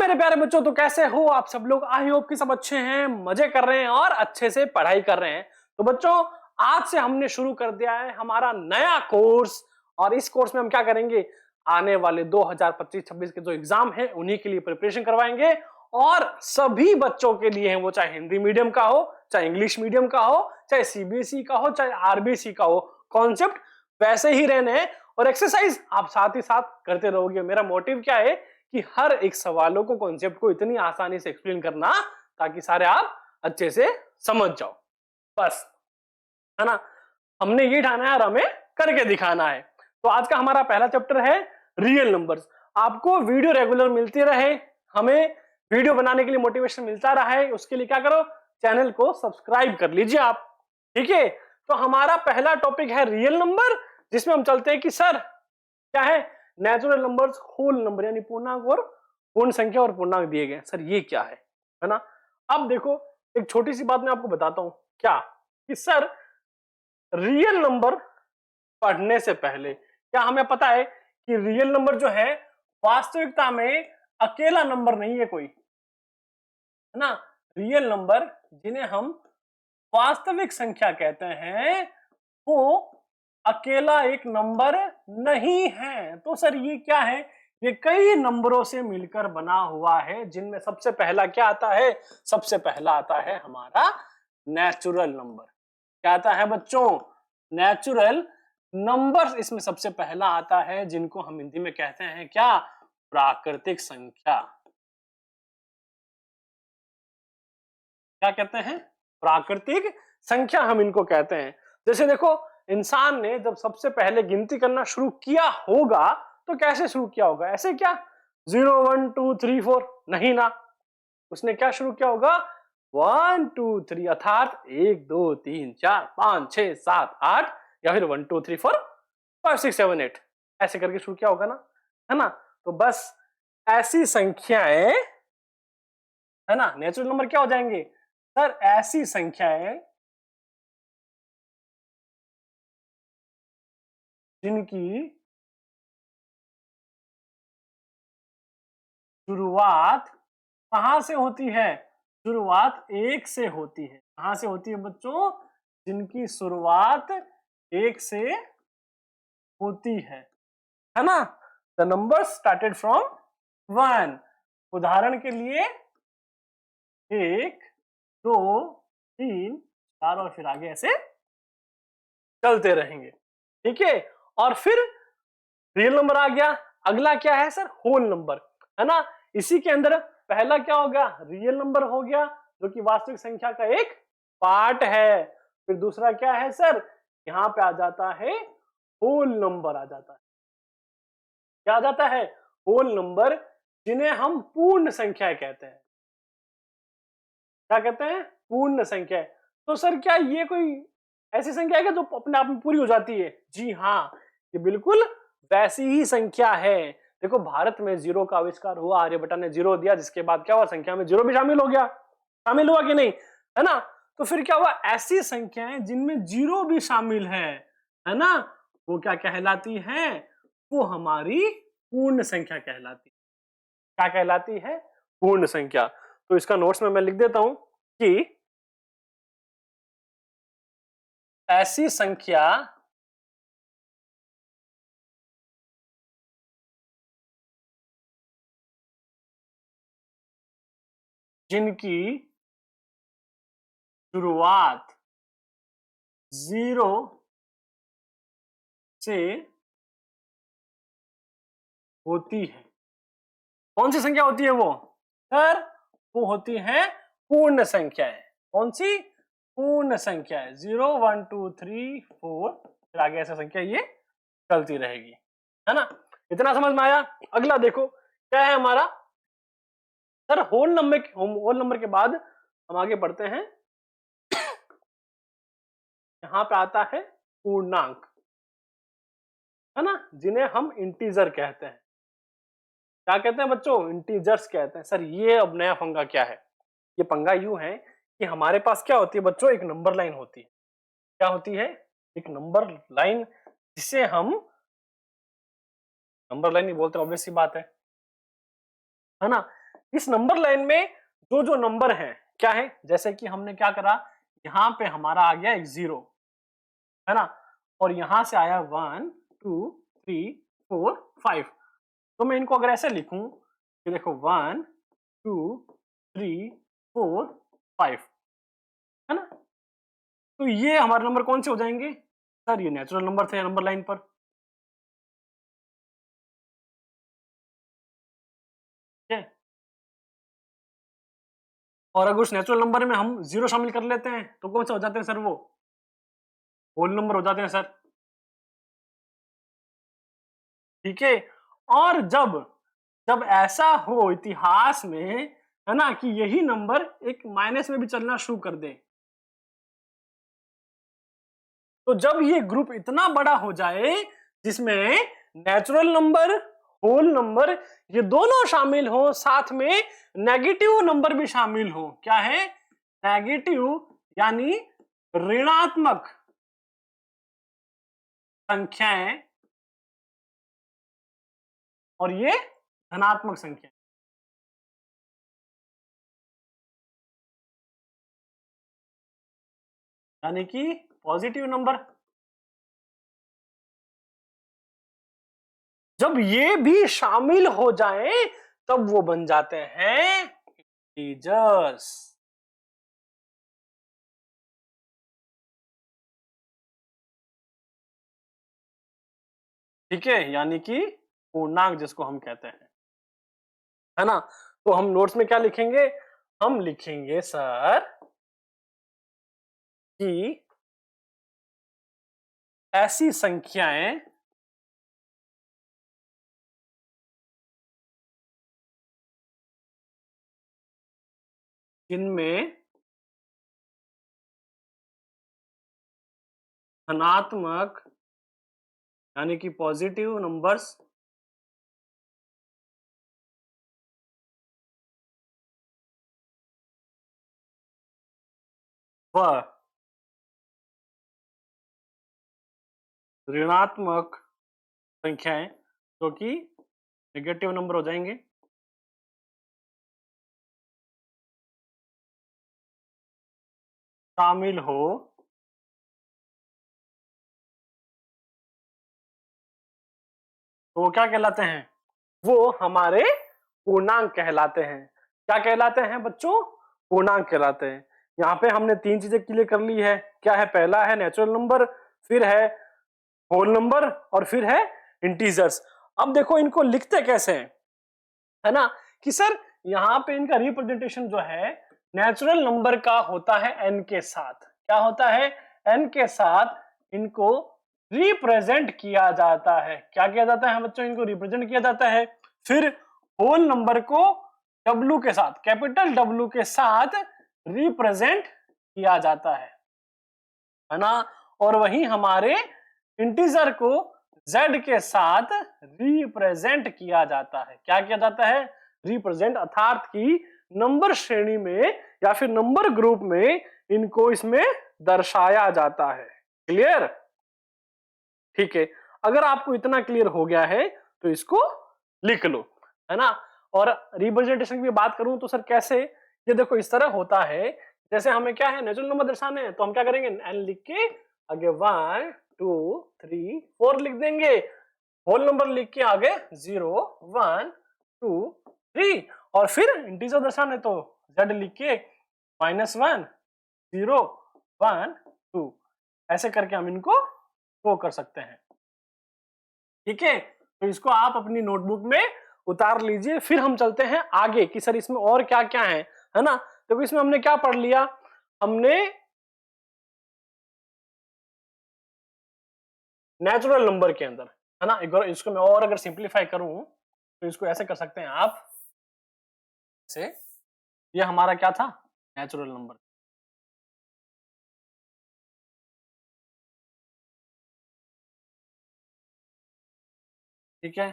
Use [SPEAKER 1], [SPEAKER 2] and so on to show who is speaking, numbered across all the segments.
[SPEAKER 1] मेरे प्यारे बच्चों, तो कैसे हो आप सब लोग। आई होप कि सब अच्छे हैं, मजे कर रहे हैं और अच्छे से पढ़ाई कर रहे हैं। तो बच्चों, आज से हमने शुरू कर दिया है हमारा नया कोर्स। और इस कोर्स में हम क्या करेंगे, आने वाले 2025-26 के जो एग्जाम है उन्हीं के लिए प्रिपरेशन करवाएंगे। और सभी बच्चों के लिए है, वो चाहे हिंदी मीडियम का हो, चाहे इंग्लिश मीडियम का हो, चाहे सीबीएसई का हो, चाहे आरबीसी का हो, कॉन्सेप्ट वैसे ही रहने हैं। और एक्सरसाइज आप साथ ही साथ करते रहोगे। मेरा मोटिव क्या है कि हर एक सवालों को, कॉन्सेप्ट को इतनी आसानी से एक्सप्लेन करना ताकि सारे आप अच्छे से समझ जाओ, बस, है ना। हमने ये ठाना है और हमें करके दिखाना है। तो आज का हमारा पहला चैप्टर है रियल नंबर्स। आपको वीडियो रेगुलर मिलती रहे, हमें वीडियो बनाने के लिए मोटिवेशन मिलता रहा है, उसके लिए क्या करो, चैनल को सब्सक्राइब कर लीजिए आप, ठीक है। तो हमारा पहला टॉपिक है रियल नंबर, जिसमें हम चलते हैं कि सर क्या है, नेचुरल नंबर्स, होल नंबर यानी पूर्णांक और पूर्ण संख्या और पूर्णांक दिए गए, सर ये क्या है ना। अब देखो, एक छोटी सी बात मैं आपको बताता हूं, क्या कि सर रियल नंबर पढ़ने से पहले क्या हमें पता है कि रियल नंबर जो है वास्तविकता में अकेला नंबर नहीं है कोई, है ना। रियल नंबर जिन्हें हम वास्तविक संख्या कहते हैं वो अकेला एक नंबर नहीं है। तो सर ये क्या है, ये कई नंबरों से मिलकर बना हुआ है, जिनमें सबसे पहला क्या आता है, सबसे पहला आता है हमारा नेचुरल नंबर। क्या आता है बच्चों, नेचुरल नंबर इसमें सबसे पहला आता है, जिनको हम हिंदी में कहते हैं क्या, प्राकृतिक संख्या। क्या कहते हैं, प्राकृतिक संख्या हम इनको कहते हैं। जैसे देखो, इंसान ने जब सबसे पहले गिनती करना शुरू किया होगा तो कैसे शुरू किया होगा, ऐसे क्या 0 1 2 3 4, नहीं ना। उसने क्या शुरू किया होगा, 1 2 3, अर्थात 1 2 3 4 5 6 7 8, या फिर 1 2 3 4 5 6 7 8 ऐसे करके शुरू किया होगा ना, है ना। तो बस ऐसी संख्याएं, है ना, नेचुरल नंबर क्या हो जाएंगे सर, ऐसी संख्याएं जिनकी शुरुआत कहां से होती है, शुरुआत एक से होती है। कहां से होती है बच्चों, जिनकी शुरुआत एक से होती है ना। The number started from 1। उदाहरण के लिए 1 2 3 4 और फिर आगे ऐसे चलते रहेंगे, ठीक है। और फिर रियल नंबर आ गया। अगला क्या है सर, होल नंबर, है ना। इसी के अंदर पहला क्या होगा, रियल नंबर हो गया, जो कि वास्तविक संख्या का एक पार्ट है। फिर दूसरा क्या है सर, यहां पे आ जाता है होल नंबर, आ जाता है क्या, आ जाता है होल नंबर, जिन्हें हम पूर्ण संख्या कहते हैं। क्या कहते हैं, पूर्ण संख्या। तो सर क्या ये कोई ऐसी संख्या है क्या जो अपने आप में पूरी हो जाती है, जी हाँ, ये बिल्कुल वैसी ही संख्या है। देखो, भारत में जीरो का आविष्कार हुआ, आर्यभट्ट ने जीरो दिया, जिसके बाद क्या हुआ, संख्या में जीरो भी शामिल हो गया, शामिल हुआ कि नहीं, है ना। तो फिर क्या हुआ, ऐसी संख्याएं जिनमें जीरो भी शामिल है ना, वो क्या कहलाती है, वो हमारी पूर्ण संख्या कहलाती है। क्या कहलाती है, पूर्ण संख्या। तो इसका नोट्स में मैं लिख देता हूं कि ऐसी संख्या जिनकी शुरुआत जीरो से होती है। कौन सी संख्या होती है वो सर, वो होती है पूर्ण संख्याएं। कौन सी, पूर्ण संख्याएं। 0 1 2 3 4, फिर आगे ऐसा संख्या ये चलती रहेगी, है ना। इतना समझ में आया। अगला देखो क्या है हमारा सर, होल नंबर के बाद हम आगे बढ़ते हैं। यहां पे आता है पूर्णांक, है ना, जिन्हें हम इंटीजर कहते हैं। क्या कहते हैं बच्चों, इंटीजर्स कहते हैं। सर ये अब नया पंगा क्या है, ये पंगा यूं है कि हमारे पास क्या होती है बच्चों, एक नंबर लाइन होती है। क्या होती है, एक नंबर लाइन, जिसे हम नंबर लाइन ही बोलते हैं, ऑब्वियस सी बात है ना। इस नंबर लाइन में जो जो नंबर है क्या है, जैसे कि हमने क्या करा, यहां पे हमारा आ गया एक 0, है ना, और यहां से आया 1 2 3 4 5। तो मैं इनको अगर ऐसे लिखूं कि देखो 1 2 3 4 5, है ना, तो ये हमारे नंबर कौन से हो जाएंगे सर, ये नेचुरल नंबर थे नंबर लाइन पर। ठीक है, और अगर उस नेचुरल नंबर में हम 0 शामिल कर लेते हैं तो कौन से हो जाते हैं सर, वो होल नंबर हो जाते हैं सर। ठीक है, और जब जब ऐसा हो इतिहास में, है ना, कि यही नंबर एक माइनस में भी चलना शुरू कर दे, तो जब ये ग्रुप इतना बड़ा हो जाए जिसमें नेचुरल नंबर, होल नंबर, ये दोनों शामिल हो, साथ में नेगेटिव नंबर भी शामिल हो, क्या है, नेगेटिव यानी ऋणात्मक संख्याएं, और ये धनात्मक संख्या, यानी कि पॉजिटिव नंबर, जब ये भी शामिल हो जाए तब वो बन जाते हैं इंटीजर्स। ठीक है, यानी कि पूर्णांक जिसको हम कहते हैं, है ना। तो हम नोट्स में क्या लिखेंगे, हम लिखेंगे सर कि ऐसी संख्याएं जिनमें धनात्मक यानी कि पॉजिटिव नंबर्स व ऋणात्मक संख्याएं जो कि नेगेटिव नंबर हो जाएंगे, शामिल हो, तो वो क्या कहलाते हैं, वो हमारे पूर्णांक कहलाते हैं। क्या कहलाते हैं बच्चों, पूर्णांक कहलाते हैं। यहाँ पे हमने तीन चीजें क्लियर कर ली है, क्या है, पहला है नेचुरल नंबर, फिर है होल नंबर, और फिर है इंटीजर्स। अब देखो इनको लिखते कैसे हैं, है ना, कि सर यहाँ पे इनका रिप्रेजेंटेशन जो है नेचुरल नंबर का होता है एन के साथ, क्या होता है, एन के साथ इनको रिप्रेजेंट किया जाता है। क्या किया जाता है बच्चों, इनको रिप्रेजेंट किया जाता है। फिर होल नंबर को डब्ल्यू के साथ, कैपिटल डब्ल्यू के साथ रिप्रेजेंट किया जाता है ना, और वहीं हमारे इंटीजर को z के साथ रिप्रेजेंट किया जाता है। क्या किया जाता है, रिप्रेजेंट, अर्थात कि नंबर श्रेणी में या फिर नंबर ग्रुप में इनको इसमें दर्शाया जाता है। क्लियर, ठीक है, अगर आपको इतना क्लियर हो गया है तो इसको लिख लो, है ना। और रिप्रेजेंटेशन की बात करूं तो सर कैसे, ये देखो इस तरह होता है, जैसे हमें क्या है, नेचुरल नंबर दर्शाने हैं, तो हम क्या करेंगे, एन लिख के आगे 1 2 3 4 लिख देंगे, होल नंबर लिख के आगे 0 1 2 3, और फिर इंटीजर दर्शाने तो z लिख के -1 0 1 2, ऐसे करके हम इनको शो कर सकते हैं। ठीक है, तो इसको आप अपनी नोटबुक में उतार लीजिए। फिर हम चलते हैं आगे कि सर इसमें और क्या क्या है ना। तो इसमें हमने क्या पढ़ लिया, हमने नेचुरल नंबर के अंदर, है ना, एक बार इसको मैं और अगर सिंप्लीफाई करूं तो इसको ऐसे कर सकते हैं आप, से ये हमारा क्या था, नेचुरल नंबर। ठीक है,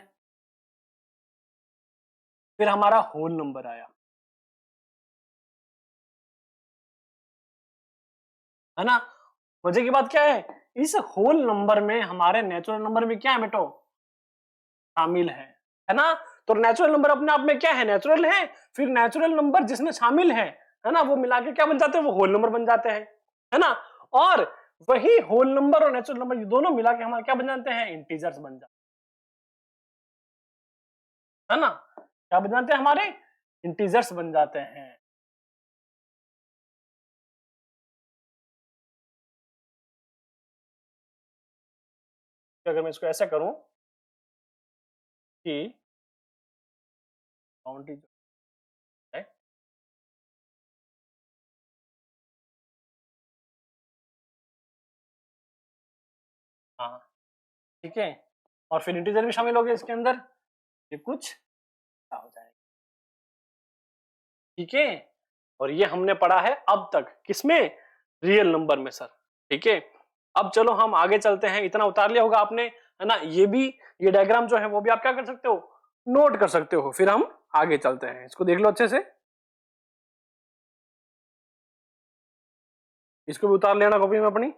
[SPEAKER 1] फिर हमारा होल नंबर आया, है ना। मजे की बात क्या है, इस होल नंबर में हमारे नेचुरल नंबर में क्या है बेटो, शामिल है ना। तो नेचुरल नंबर अपने आप में क्या है, नेचुरल है, फिर नेचुरल नंबर जिसमें शामिल है ना, वो मिला के क्या बन जाते हैं, वो होल नंबर बन जाते हैं, है ना। और वही होल नंबर और नेचुरल नंबर ये दोनों मिला के हमारे क्या बन जाते हैं, इंटीजर्स बन जाते है ना। क्या बन जाते हैं हमारे, इंटीजर्स बन जाते हैं। अगर मैं इसको ऐसा करूं कि बाउंड्री है, हाँ ठीक है, और फिर इंटीजर भी शामिल हो गए इसके अंदर, ये कुछ क्या हो जाएगा, ठीक है। और ये हमने पढ़ा है अब तक किसमें, रियल नंबर में सर, ठीक है। अब चलो हम आगे चलते हैं, इतना उतार लिया होगा आपने, है ना। ये भी, ये डायग्राम जो है वो भी आप क्या कर सकते हो, नोट कर सकते हो। फिर हम आगे चलते हैं, इसको देख लो अच्छे से, इसको भी उतार लेना कॉपी में अपनी।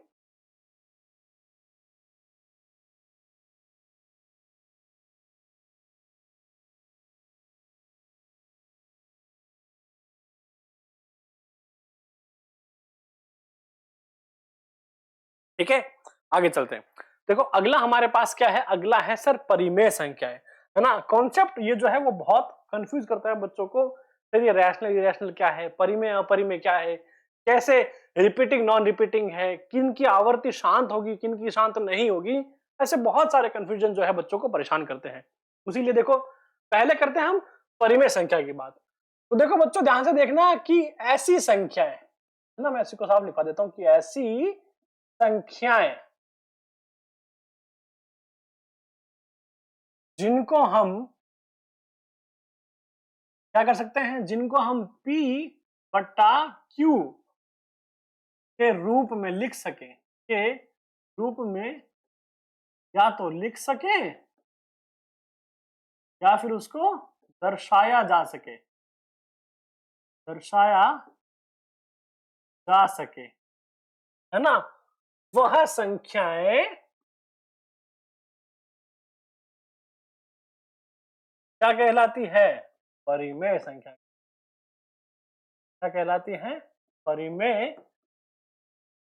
[SPEAKER 1] ठीक है, आगे चलते हैं। देखो अगला हमारे पास क्या है, अगला है सर परिमेय संख्याएं, है ना। कॉन्सेप्ट ये जो है वो बहुत कंफ्यूज करता है बच्चों को, सर ये रैशनल इरेशनल क्या है, परिमेय अपरिमेय क्या है, कैसे रिपीटिंग नॉन रिपीटिंग है, किन की आवर्ती शांत होगी, किन की शांत नहीं होगी, ऐसे बहुत सारे कंफ्यूजन जो है बच्चों को परेशान करते हैं। इसीलिए देखो पहले करते हैं हम परिमेय संख्या की बात। तो देखो बच्चों ध्यान से देखना कि ऐसी संख्याएं, है ना, मैं इसी को साफ लिखा देता हूं कि ऐसी संख्याएं जिनको हम क्या कर सकते हैं, जिनको हम P बट्टा Q के रूप में लिख सके, के रूप में या तो लिख सके या फिर उसको दर्शाया जा सके, दर्शाया जा सके, है ना। वह संख्याएं क्या कहलाती है, परिमेय संख्या, क्या कहलाती है, परिमेय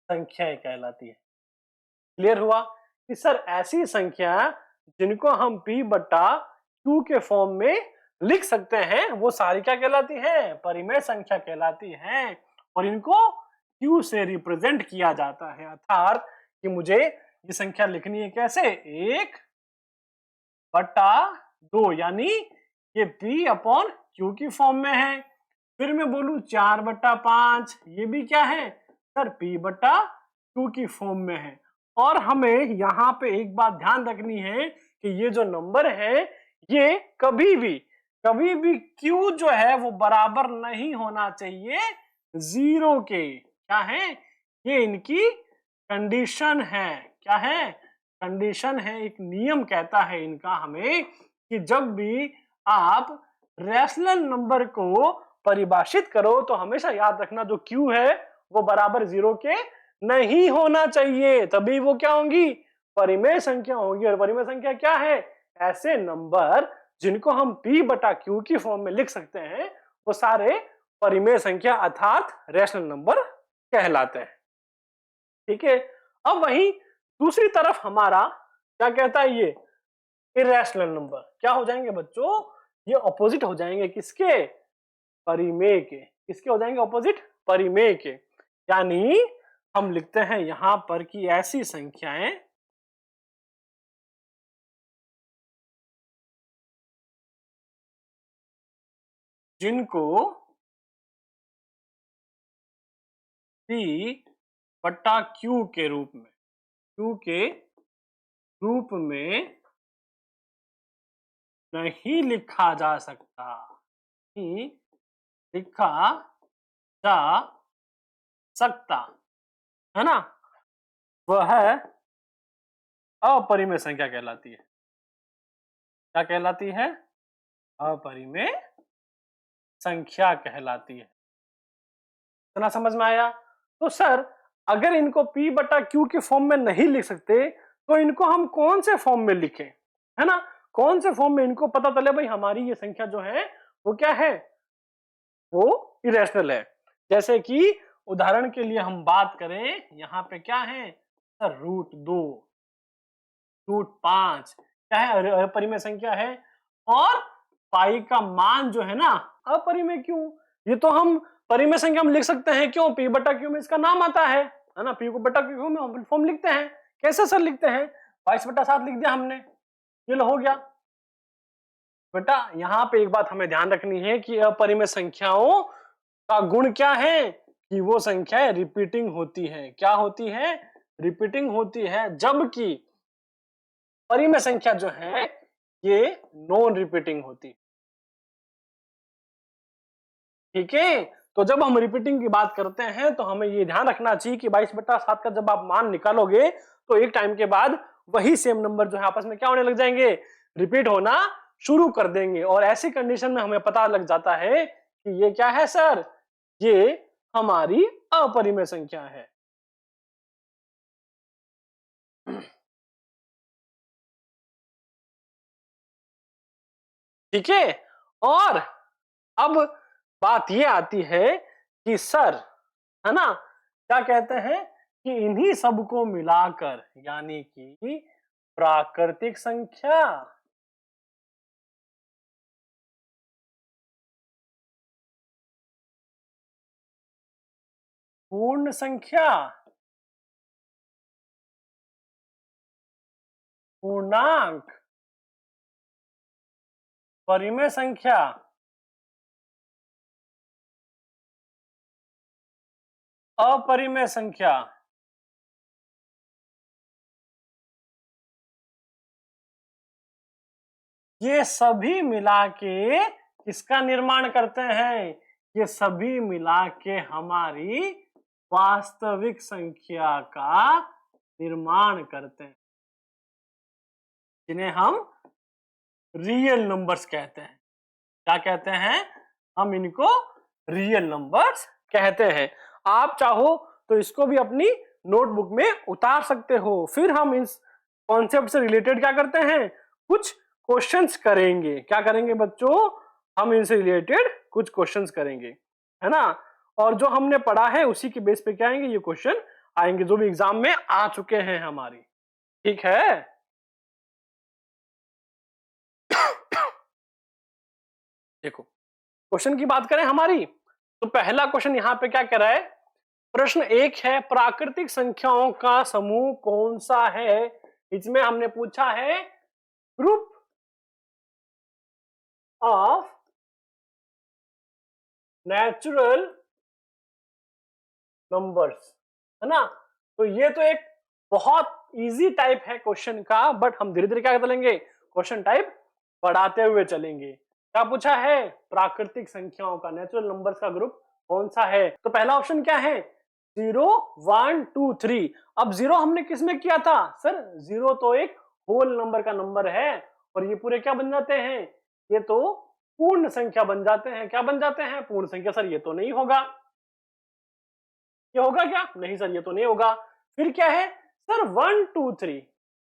[SPEAKER 1] संख्याएं कहलाती है। क्लियर हुआ कि सर ऐसी संख्या जिनको हम P बट्टा Q के फॉर्म में लिख सकते हैं वो सारी क्या कहलाती है, परिमेय संख्या कहलाती है। और इनको Q से रिप्रेजेंट किया जाता है, अर्थात कि मुझे ये संख्या लिखनी है कैसे, 1 बट्टा 2, यानी ये P अपॉन Q की फॉर्म में है। फिर मैं बोलूं 4 बट्टा 5, ये भी क्या है सर, P बट्टा Q की फॉर्म में है। और हमें यहाँ पे एक बात ध्यान रखनी है कि ये जो नंबर है ये कभी भी Q जो है वो बराबर नहीं होना चाहिए 0 के। क्या है, ये इनकी कंडीशन है, क्या है, कंडीशन है, एक नियम कहता है इनका हमें कि जब भी आप रैशनल नंबर को परिभाषित करो तो हमेशा याद रखना जो Q है वो बराबर 0 के नहीं होना चाहिए, तभी वो क्या होंगी, परिमेय संख्या होगी। और परिमेय संख्या क्या है, ऐसे नंबर जिनको हम P बटा Q की फॉर्म में लिख सकते हैं वो सारे परिमेय संख्या अर्थात रैशनल नंबर कहलाते हैं। ठीक है, अब वहीं दूसरी तरफ हमारा क्या कहता है, ये इरेशनल नंबर क्या हो जाएंगे बच्चों, ये ऑपोजिट हो जाएंगे किसके, परिमेय के। किसके हो जाएंगे ऑपोजिट, परिमेय के। यानी हम लिखते हैं यहां पर कि ऐसी संख्याएं जिनको P बट्टा Q के रूप में, Q के रूप में नहीं लिखा जा सकता, नहीं लिखा जा सकता, है ना, वह अपरिमेय संख्या कहलाती है। क्या कहलाती है, अपरिमेय संख्या कहलाती है। इतना समझ में आया। तो सर अगर इनको P बटा Q के फॉर्म में नहीं लिख सकते तो इनको हम कौन से फॉर्म में लिखें, है ना। कौन से फॉर्म में इनको पता चले भाई हमारी ये संख्या जो है वो क्या है, वो इरेशनल है। जैसे कि उदाहरण के लिए हम बात करें, यहाँ पे क्या है सर, √2, √5 क्या है, अपरिमेय संख्या है। और पाई का मान जो है ना अपरिमेय क्यों, ये तो हम परिमेय संख्या हम लिख सकते हैं, क्यों, p बटा q में इसका नाम आता है ना, p को बटा q में हम फॉर्म लिखते हैं। कैसे सर लिखते हैं, 22/7 लिख दिया हमने, ये लो हो गया बेटा। यहाँ पे एक बात हमें ध्यान रखनी है कि अपरिमेय संख्याओं का गुण क्या है कि वो संख्याएं रिपीटिंग होती है। क्या होती है, रिपीटिंग होती है, जबकि परिमेय संख्या जो है ये नॉन रिपीटिंग होती है। ठीक है, तो जब हम रिपीटिंग की बात करते हैं तो हमें ये ध्यान रखना चाहिए कि 22/7 का जब आप मान निकालोगे तो एक टाइम के बाद वही सेम नंबर जो है आपस में क्या होने लग जाएंगे, रिपीट होना शुरू कर देंगे। और ऐसी कंडीशन में हमें पता लग जाता है कि ये क्या है सर, ये हमारी अपरिमेय संख्या है। ठीक है, और अब बात ये आती है कि सर, है ना, क्या कहते हैं कि इन्हीं सबको मिलाकर यानी कि प्राकृतिक संख्या, पूर्ण संख्या, पूर्णांक, परिमेय संख्या, अपरिमेय संख्या, ये सभी मिला के किसका निर्माण करते हैं, ये सभी मिला के हमारी वास्तविक संख्या का निर्माण करते हैं, जिन्हें हम रियल नंबर्स कहते हैं। क्या कहते हैं, हम इनको रियल नंबर्स कहते हैं। आप चाहो तो इसको भी अपनी नोटबुक में उतार सकते हो। फिर हम इस कॉन्सेप्ट से रिलेटेड क्या करते हैं, कुछ क्वेश्चंस करेंगे। क्या करेंगे बच्चों, हम इनसे रिलेटेड कुछ क्वेश्चंस करेंगे, है ना। और जो हमने पढ़ा है उसी के बेस पे क्या आएंगे, ये क्वेश्चन आएंगे जो भी एग्जाम में आ चुके हैं हमारी। ठीक है, देखो क्वेश्चन की बात करें हमारी, तो पहला क्वेश्चन यहाँ पे क्या कह रहा है, प्रश्न 1 है, प्राकृतिक संख्याओं का समूह कौन सा है। इसमें हमने पूछा है ग्रुप ऑफ नेचुरल नंबर्स, है ना। तो ये तो एक बहुत इजी टाइप है क्वेश्चन का, बट हम धीरे धीरे क्या चलेंगे, क्वेश्चन टाइप बढ़ाते हुए चलेंगे। क्या पूछा है, प्राकृतिक संख्याओं का, नेचुरल नंबर्स का ग्रुप कौन सा है। तो पहला ऑप्शन क्या है, 0 1 2 3। अब 0 हमने किस में किया था सर, 0 तो एक होल नंबर का नंबर है, और ये पूरे क्या बन जाते हैं, ये तो पूर्ण संख्या बन जाते हैं। क्या बन जाते हैं, पूर्ण संख्या। सर ये तो नहीं होगा, ये होगा क्या, नहीं सर ये तो नहीं होगा। फिर क्या है सर, 1 2 3,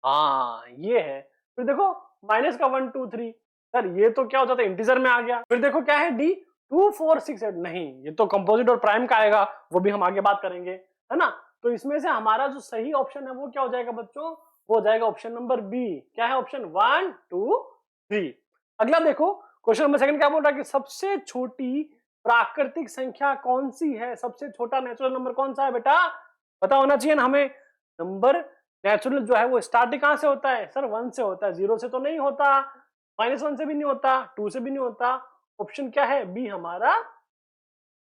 [SPEAKER 1] हाँ ये है। फिर देखो माइनस का 1 2 3, सर ये तो क्या हो जाता है, इंटीजर में आ गया। फिर देखो क्या है, डी 2 4 6 8, नहीं ये तो कंपोजिट और प्राइम का आएगा, वो भी हम आगे बात करेंगे, है ना। तो इसमें से हमारा जो सही ऑप्शन है वो क्या हो जाएगा बच्चों, वो हो जाएगा ऑप्शन नंबर बी। क्या है, ऑप्शन 1 2 3। अगला देखो क्वेश्चन नंबर सेकंड क्या बोल रहा है कि सबसे छोटी प्राकृतिक संख्या कौन सी है, सबसे छोटा नेचुरल नंबर कौन सा है बेटा, पता होना चाहिए ना हमें। नंबर नेचुरल जो है वो स्टार्टिंग कहां से होता है सर, 1 से होता है, 0 से तो नहीं होता, -1 से भी नहीं होता, 2 से भी नहीं होता। ऑप्शन क्या है, बी हमारा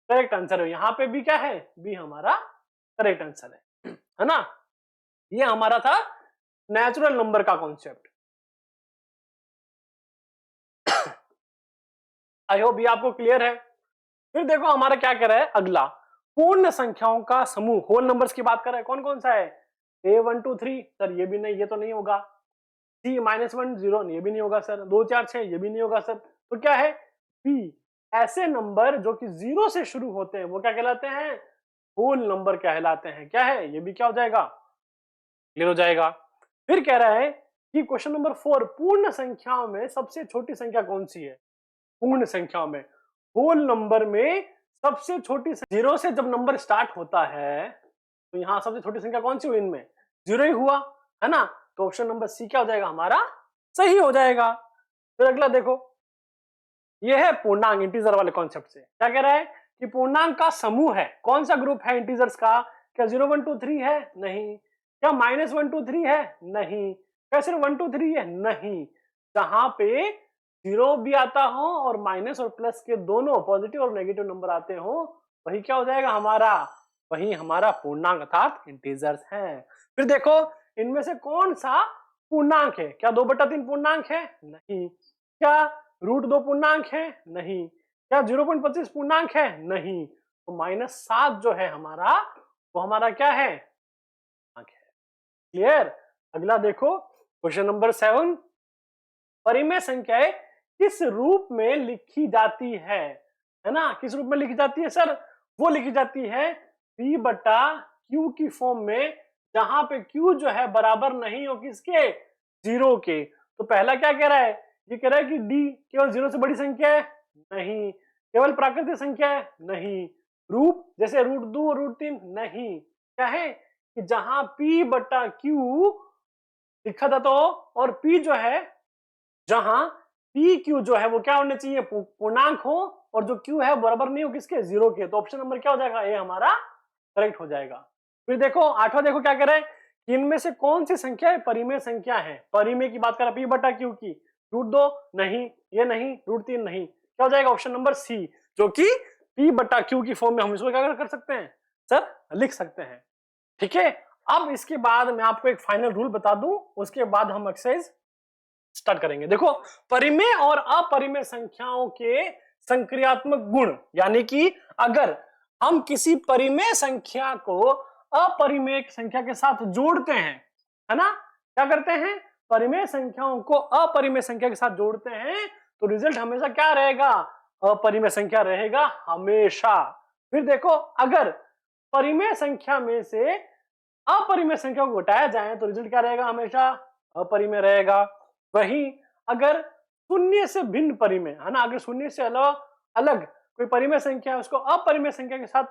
[SPEAKER 1] करेक्ट आंसर है। यहाँ पे बी क्या है, बी हमारा करेक्ट आंसर है ना। ये हमारा था नेचुरल नंबर का कॉन्सेप्ट। आई होप ये आपको क्लियर है। फिर देखो हमारा क्या कर रहा है अगला, पूर्ण संख्याओं का समूह, होल नंबर्स की बात कर रहा है, कौन कौन सा है, A1 2 3, सर ये भी नहीं, ये तो नहीं होगा। C -1 0, ये भी नहीं होगा सर। 2 4 6, ये भी नहीं होगा सर। तो क्या है, B, ऐसे नंबर जो कि 0 से शुरू होते हैं वो क्या कहलाते हैं, होल नंबर कहलाते हैं। क्या है, ये भी क्या हो जाएगा, क्लियर हो जाएगा। फिर कह रहा है कि क्वेश्चन नंबर 4 पूर्ण संख्याओं में सबसे छोटी संख्या कौन सी है? पूर्ण संख्याओं में, होल नंबर में सबसे छोटी, जीरो से जब नंबर स्टार्ट होता है तो यहां सबसे छोटी संख्या कौन सी हुई? इनमें जीरो ही हुआ है ना, तो ऑप्शन नंबर सी क्या हो जाएगा हमारा? सही हो जाएगा। फिर अगला देखो, यह है पूर्णांक इंटीजर वाले कॉन्सेप्ट से। क्या कह रहा है कि पूर्णांक का समूह है। कौन सा ग्रुप है इंटीजर्स का? क्या 0 1 2 3 है? नहीं। क्या -1 2 3 है? नहीं। क्या सिर्फ 1 2 3 है? नहीं। जहां पे जीरो भी आता हो और माइनस और प्लस के दोनों पॉजिटिव और नेगेटिव नंबर आते हो, वही क्या हो जाएगा हमारा? वही हमारा पूर्णांक अर्थात इंटीजर्स हैं। फिर देखो, इनमें से कौन सा पूर्णांक है? क्या 2/3 पूर्णांक है? नहीं। क्या √2 पूर्णांक है? नहीं। क्या 0.25 पूर्णांक है? नहीं। तो -7 जो है हमारा, वो हमारा क्या है? क्लियर। अगला देखो, क्वेश्चन नंबर 7, परिमेय संख्याएं किस रूप में लिखी जाती है ना? किस रूप में लिखी जाती है सर? वो लिखी जाती है P/Q की फॉर्म में, जहां पे Q जो है बराबर नहीं हो किसके? जीरो के। तो पहला क्या कह रहा है? ये कह रहा है कि D केवल जीरो से बड़ी संख्या है? नहीं। केवल प्राकृतिक संख्या है? नहीं। रूप जैसे √2 √3? नहीं। क्या है कि जहां P/Q लिखा था, तो और P जो है, जहां PQ जो है वो क्या होने चाहिए? पूर्णांक हो, और जो Q है बराबर नहीं हो किसके? जीरो के। तो ऑप्शन नंबर क्या हो जाएगा? ये हमारा करेक्ट हो जाएगा। फिर देखो 8वां, देखो क्या कह रहा है कि इनमें से कौन सी संख्या है परिमेय संख्या है? परिमेय की बात कर रहा है P/Q की। √2 नहीं, ये नहीं, √3 नहीं। क्या हो जाएगा? ऑप्शन नंबर सी, जो कि P/Q की फॉर्म में हम इसको क्या कर सकते हैं सर? लिख सकते हैं। ठीक है। अब इसके बाद मैं आपको एक फाइनल रूल बता दूं, उसके बाद हम एक्सरसाइज स्टार्ट करेंगे। देखो, परिमेय और अपरिमेय संख्याओं के संक्रियात्मक गुण, यानी कि अगर हम किसी परिमेय संख्या को अपरिमेय संख्या के साथ जोड़ते हैं, है ना, क्या करते हैं? परिमेय संख्याओं को अपरिमेय संख्या के साथ जोड़ते हैं, तो रिजल्ट हमेशा क्या रहेगा? अपरिमेय संख्या रहेगा हमेशा। फिर देखो, अगर परिमेय संख्या में से अपरिमेय संख्या को घटाया जाए तो रिजल्ट क्या रहेगा? हमेशा अपरिमेय रहेगा। वहीं अगर शून्य से भिन्न परिमेय, है ना, अगर शून्य से अलग कोई परिमेय संख्या है, उसको अपरिमेय संख्या के साथ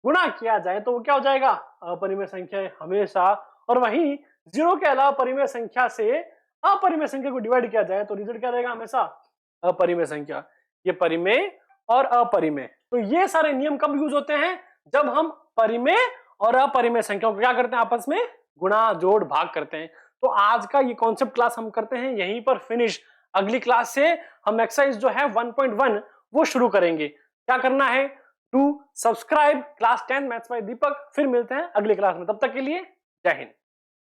[SPEAKER 1] गुणा किया जाए तो वो क्या हो जाएगा? अपरिमेय संख्या है हमेशा। और वहीं जीरो के अलावा परिमेय संख्या से अपरिमेय संख्या को डिवाइड किया जाए तो रिजल्ट क्या रहेगा? हमेशा अपरिमेय संख्या। ये परिमेय और अपरिमेय, तो ये सारे नियम कब यूज होते हैं? जब हम परिमेय और अपरिमेय संख्याओं को क्या करते हैं? आपस में गुणा, जोड़, भाग करते हैं। तो आज का ये कॉन्सेप्ट क्लास हम करते हैं यहीं पर फिनिश। अगली क्लास से हम एक्सरसाइज जो है 1.1 वो शुरू करेंगे। क्या करना है? To subscribe class 10 maths by Deepak. फिर मिलते हैं अगली क्लास में, तब तक के लिए जय हिंद।